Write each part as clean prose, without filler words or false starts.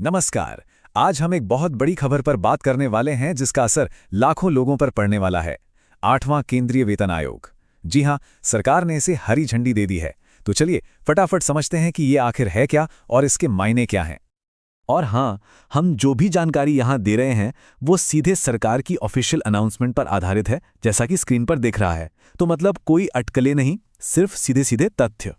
नमस्कार। आज हम एक बहुत बड़ी खबर पर बात करने वाले हैं जिसका असर लाखों लोगों पर पड़ने वाला है। 8वां केंद्रीय वेतन आयोग। जी हां, सरकार ने इसे हरी झंडी दे दी है। तो चलिए फटाफट समझते हैं कि ये आखिर है क्या और इसके मायने क्या हैं। और हाँ, हम जो भी जानकारी यहाँ दे रहे हैं वो सीधे सरकार की ऑफिशियल अनाउंसमेंट पर आधारित है, जैसा कि स्क्रीन पर दिख रहा है। तो मतलब कोई अटकलें नहीं, सिर्फ सीधे सीधे तथ्य।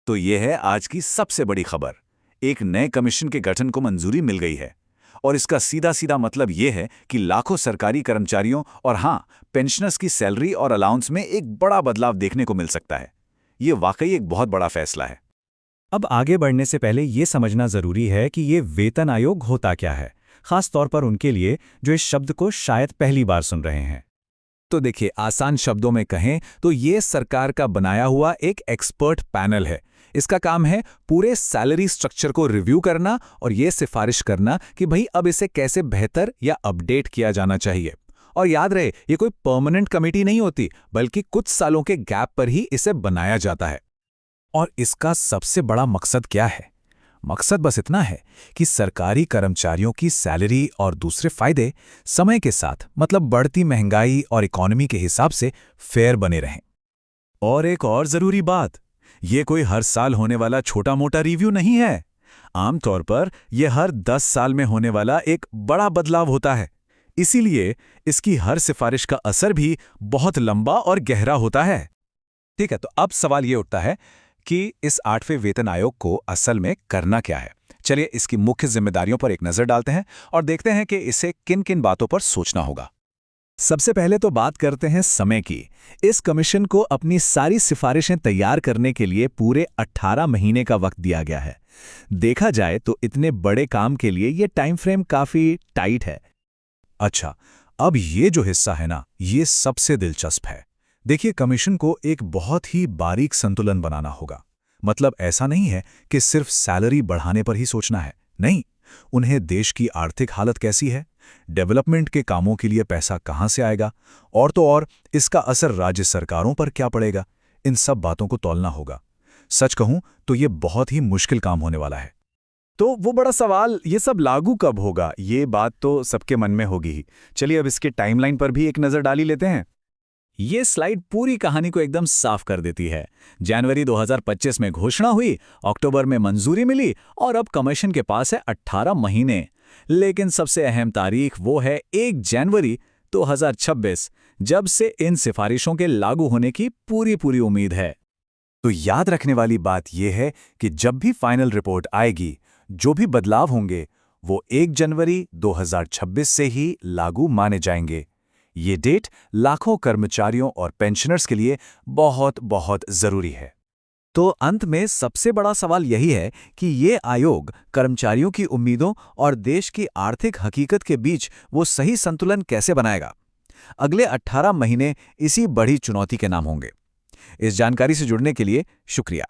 तो ये है आज की सबसे बड़ी खबर। एक नए कमीशन के गठन को मंजूरी मिल गई है और इसका सीधा सीधा मतलब ये है कि लाखों सरकारी कर्मचारियों और हाँ, पेंशनर्स की सैलरी और अलाउंस में एक बड़ा बदलाव देखने को मिल सकता है। ये वाकई एक बहुत बड़ा फैसला है। अब आगे बढ़ने से पहले ये समझना जरूरी है कि ये वेतन आयोग होता क्या है, खास तौर पर उनके लिए जो इस शब्द को शायद पहली बार सुन रहे हैं। तो देखिए, आसान शब्दों में कहें तो ये सरकार का बनाया हुआ एक एक्सपर्ट पैनल है। इसका काम है पूरे सैलरी स्ट्रक्चर को रिव्यू करना और ये सिफारिश करना कि भाई अब इसे कैसे बेहतर या अपडेट किया जाना चाहिए। और याद रहे, ये कोई परमानेंट कमेटी नहीं होती, बल्कि कुछ सालों के गैप पर ही इसे बनाया जाता है। और इसका सबसे बड़ा मकसद क्या है? मकसद बस इतना है कि सरकारी कर्मचारियों की सैलरी और दूसरे फायदे समय के साथ, मतलब बढ़ती महंगाई और इकोनॉमी के हिसाब से फेयर बने रहें। और एक और जरूरी बात, ये कोई हर साल होने वाला छोटा मोटा रिव्यू नहीं है। आमतौर पर यह हर 10 साल में होने वाला एक बड़ा बदलाव होता है। इसीलिए इसकी हर सिफारिश का असर भी बहुत लंबा और गहरा होता है। ठीक है, तो अब सवाल ये उठता है कि इस 8वें वेतन आयोग को असल में करना क्या है। चलिए इसकी मुख्य जिम्मेदारियों पर एक नजर डालते हैं और देखते हैं कि इसे किन किन बातों पर सोचना होगा। सबसे पहले तो बात करते हैं समय की। इस कमीशन को अपनी सारी सिफारिशें तैयार करने के लिए पूरे 18 महीने का वक्त दिया गया है। देखा जाए तो इतने बड़े काम के लिए ये टाइम फ्रेम काफी टाइट है। अच्छा, अब ये जो हिस्सा है ना, ये सबसे दिलचस्प है। देखिए, कमीशन को एक बहुत ही बारीक संतुलन बनाना होगा। मतलब ऐसा नहीं है कि सिर्फ सैलरी बढ़ाने पर ही सोचना है। नहीं, उन्हें देश की आर्थिक हालत कैसी है, डेवलपमेंट के कामों के लिए पैसा कहां से आएगा, और तो और इसका असर राज्य सरकारों पर क्या पड़ेगा, इन सब बातों को तौलना होगा। सच कहूं तो ये बहुत ही मुश्किल काम होने वाला है। तो वो बड़ा सवाल, ये सब लागू कब होगा, ये बात तो सबके मन में होगी ही। चलिए अब इसके टाइमलाइन पर भी एक नजर डाल ही लेते हैं। ये स्लाइड पूरी कहानी को एकदम साफ कर देती है। जनवरी 2025 में घोषणा हुई, अक्टूबर में मंजूरी मिली और अब कमीशन के पास है 18 महीने। लेकिन सबसे अहम तारीख वो है 1 जनवरी 2026, जब से इन सिफारिशों के लागू होने की पूरी उम्मीद है। तो याद रखने वाली बात यह है कि जब भी फाइनल रिपोर्ट आएगी, जो भी बदलाव होंगे वो 1 जनवरी 2026 से ही लागू माने जाएंगे। ये डेट लाखों कर्मचारियों और पेंशनर्स के लिए बहुत बहुत जरूरी है। तो अंत में सबसे बड़ा सवाल यही है कि ये आयोग कर्मचारियों की उम्मीदों और देश की आर्थिक हकीकत के बीच वो सही संतुलन कैसे बनाएगा। अगले 18 महीने इसी बड़ी चुनौती के नाम होंगे। इस जानकारी से जुड़ने के लिए शुक्रिया।